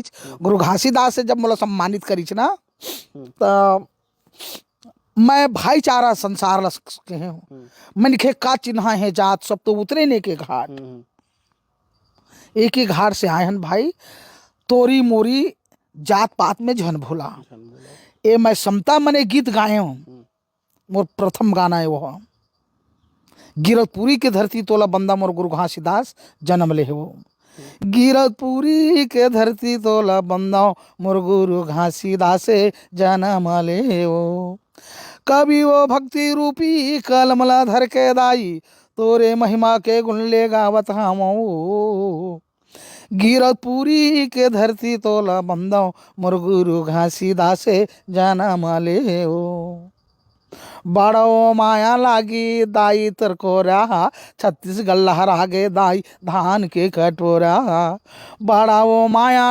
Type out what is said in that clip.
करीच गुरु घासीदास से जब मोला सम्मानित करीच ना तो मैं भाईचारा संसार के हूँ मन खे का चिन्हा है जात सब तो उतरे ने के घाट एक ही घाट से आए हन भाई तोरी मोरी जात पात में झन भोला ए मैं समता मने गीत गाए हूँ मोर प्रथम गाना है वो गिरतपुरी के धरती तोला बंदा मोर गुरु घासीदास जन्म ले वो गिरतपुरी के धरती तोला बंदा मोर गुरु घासीदास जन्म ले वो कभी वो भक्ति रूपी कलमला धर के दाई तोरे महिमा के गुण ले गावत हम गिरतपुरी के धरती तोला बंदा मोर गुरु घासीदास जन्म ले वो बड़ो माया लागी दाई तरकोरा छत्तीसगढ़ लहरा गे दाई धान के कटोरा बड़ा वो माया